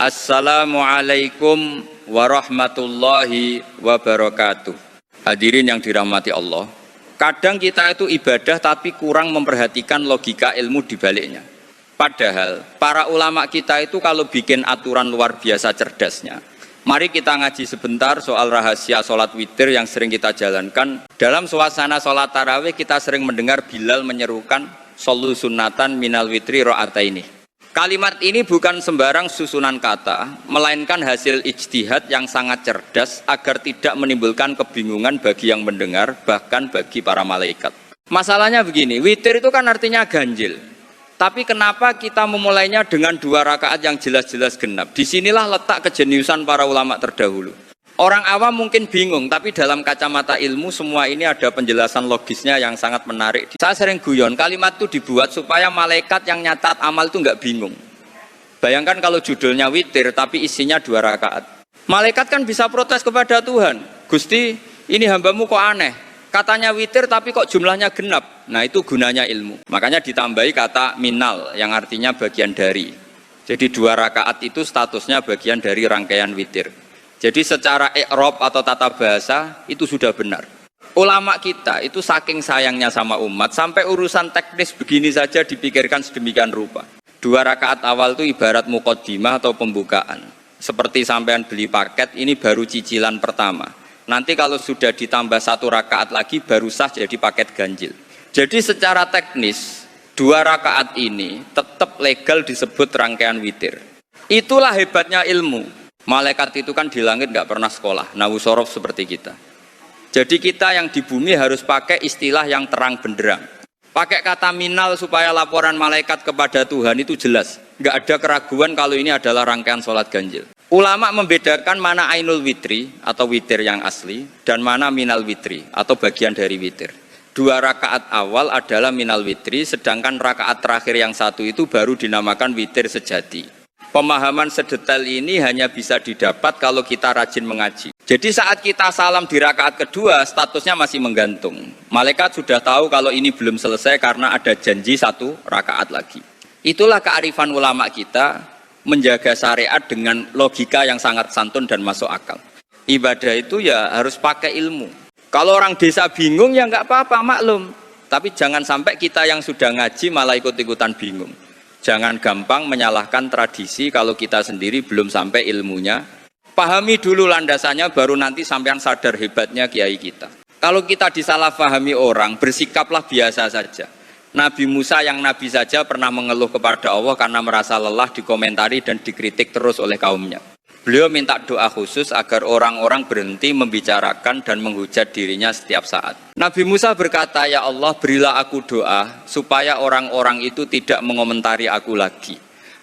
Assalamualaikum warahmatullahi wabarakatuh. Hadirin yang dirahmati Allah, kadang kita itu ibadah tapi kurang memperhatikan logika ilmu di baliknya. Padahal para ulama kita itu kalau bikin aturan luar biasa cerdasnya. Mari kita ngaji sebentar soal rahasia sholat witir yang sering kita jalankan. Dalam suasana sholat tarawih kita sering mendengar Bilal menyerukan shollu sunnatan minal witri ro'ataini. Kalimat ini bukan sembarang susunan kata, melainkan hasil ijtihad yang sangat cerdas agar tidak menimbulkan kebingungan bagi yang mendengar, bahkan bagi para malaikat. Masalahnya begini, witir itu kan artinya ganjil. Tapi kenapa kita memulainya dengan 2 rakaat yang jelas-jelas genap? Disinilah letak kejeniusan para ulama terdahulu. Orang awam mungkin bingung, tapi dalam kacamata ilmu semua ini ada penjelasan logisnya yang sangat menarik. Saya sering guyon, kalimat itu dibuat supaya malaikat yang nyatat amal itu nggak bingung. Bayangkan kalau judulnya witir tapi isinya 2 rakaat. Malaikat kan bisa protes kepada Tuhan. Gusti, ini hambamu kok aneh. Katanya witir tapi kok jumlahnya genap. Nah itu gunanya ilmu. Makanya ditambahi kata minal yang artinya bagian dari. Jadi 2 rakaat itu statusnya bagian dari rangkaian witir. Jadi secara i'rab atau tata bahasa itu sudah benar. Ulama kita itu saking sayangnya sama umat sampai urusan teknis begini saja dipikirkan sedemikian rupa. 2 rakaat awal itu ibarat muqaddimah atau pembukaan. Seperti sampean beli paket, ini baru cicilan pertama. Nanti kalau sudah ditambah 1 rakaat lagi baru sah jadi paket ganjil. Jadi secara teknis 2 rakaat ini tetap legal disebut rangkaian witir. Itulah hebatnya ilmu. Malaikat itu kan di langit nggak pernah sekolah, nawusorof seperti kita. Jadi kita yang di bumi harus pakai istilah yang terang benderang. Pakai kata minal supaya laporan malaikat kepada Tuhan itu jelas. Nggak ada keraguan kalau ini adalah rangkaian sholat ganjil. Ulama membedakan mana ainul witri atau witir yang asli dan mana minal witri atau bagian dari witir. 2 rakaat awal adalah minal witri, sedangkan rakaat terakhir yang 1 itu baru dinamakan witir sejati. Pemahaman sedetail ini hanya bisa didapat kalau kita rajin mengaji. Jadi saat kita salam di rakaat kedua, statusnya masih menggantung. Malaikat sudah tahu kalau ini belum selesai karena ada janji 1 rakaat lagi. Itulah kearifan ulama kita menjaga syariat dengan logika yang sangat santun dan masuk akal. Ibadah itu ya harus pakai ilmu. Kalau orang desa bingung ya nggak apa-apa, maklum. Tapi jangan sampai kita yang sudah ngaji malah ikut-ikutan bingung. Jangan gampang menyalahkan tradisi kalau kita sendiri belum sampai ilmunya. Pahami dulu landasannya baru nanti sampean sadar hebatnya kiai kita. Kalau kita disalahpahami orang, bersikaplah biasa saja. Nabi Musa yang nabi saja pernah mengeluh kepada Allah karena merasa lelah dikomentari dan dikritik terus oleh kaumnya. Beliau minta doa khusus agar orang-orang berhenti membicarakan dan menghujat dirinya setiap saat. Nabi Musa berkata, ya Allah berilah aku doa supaya orang-orang itu tidak mengomentari aku lagi.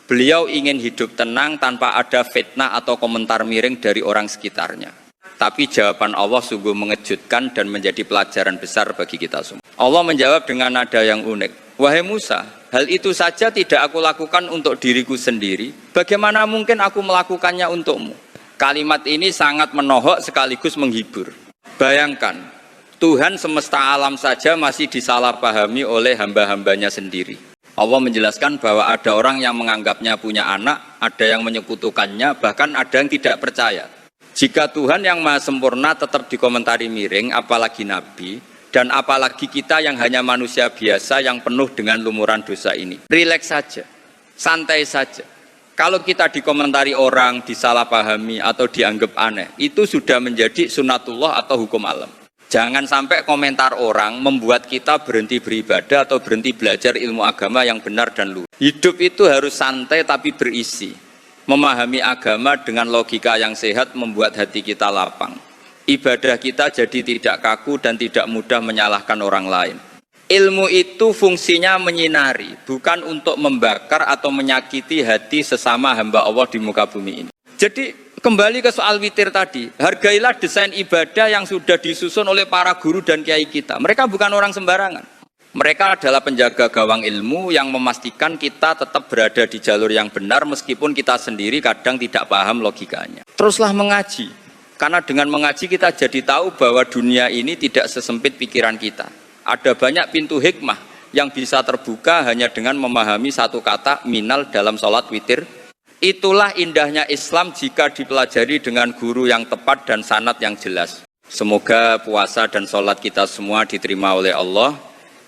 Beliau ingin hidup tenang tanpa ada fitnah atau komentar miring dari orang sekitarnya. Tapi jawaban Allah sungguh mengejutkan dan menjadi pelajaran besar bagi kita semua. Allah menjawab dengan nada yang unik. Wahai Musa, hal itu saja tidak aku lakukan untuk diriku sendiri. Bagaimana mungkin aku melakukannya untukmu? Kalimat ini sangat menohok sekaligus menghibur. Bayangkan, Tuhan semesta alam saja masih disalahpahami oleh hamba-hambanya sendiri. Allah menjelaskan bahwa ada orang yang menganggapnya punya anak, ada yang menyekutukannya, bahkan ada yang tidak percaya. Jika Tuhan yang maha sempurna tetap dikomentari miring, apalagi Nabi, dan apalagi kita yang hanya manusia biasa yang penuh dengan lumuran dosa ini. Rileks saja, santai saja. Kalau kita dikomentari orang, disalahpahami atau dianggap aneh, itu sudah menjadi sunatullah atau hukum alam. Jangan sampai komentar orang membuat kita berhenti beribadah atau berhenti belajar ilmu agama yang benar dan lurus. Hidup itu harus santai tapi berisi. Memahami agama dengan logika yang sehat membuat hati kita lapang. Ibadah kita jadi tidak kaku dan tidak mudah menyalahkan orang lain. Ilmu itu fungsinya menyinari, bukan untuk membakar atau menyakiti hati sesama hamba Allah di muka bumi ini. Jadi kembali ke soal witir tadi, hargailah desain ibadah yang sudah disusun oleh para guru dan kiai kita. Mereka bukan orang sembarangan. Mereka adalah penjaga gawang ilmu yang memastikan kita tetap berada di jalur yang benar meskipun kita sendiri kadang tidak paham logikanya. Teruslah mengaji. Karena dengan mengaji kita jadi tahu bahwa dunia ini tidak sesempit pikiran kita. Ada banyak pintu hikmah yang bisa terbuka hanya dengan memahami 1 kata minal dalam sholat witir Itulah indahnya Islam jika dipelajari dengan guru yang tepat dan sanad yang jelas. Semoga puasa dan sholat kita semua diterima oleh Allah.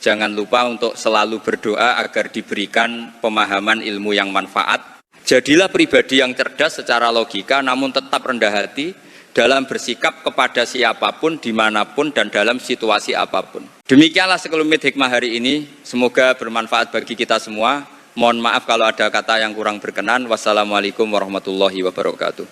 Jangan lupa untuk selalu berdoa agar diberikan pemahaman ilmu yang manfaat. Jadilah pribadi yang cerdas secara logika namun tetap rendah hati dalam bersikap kepada siapapun, dimanapun, dan dalam situasi apapun. Demikianlah sekelumit hikmah hari ini. Semoga bermanfaat bagi kita semua. Mohon maaf kalau ada kata yang kurang berkenan. Wassalamualaikum warahmatullahi wabarakatuh.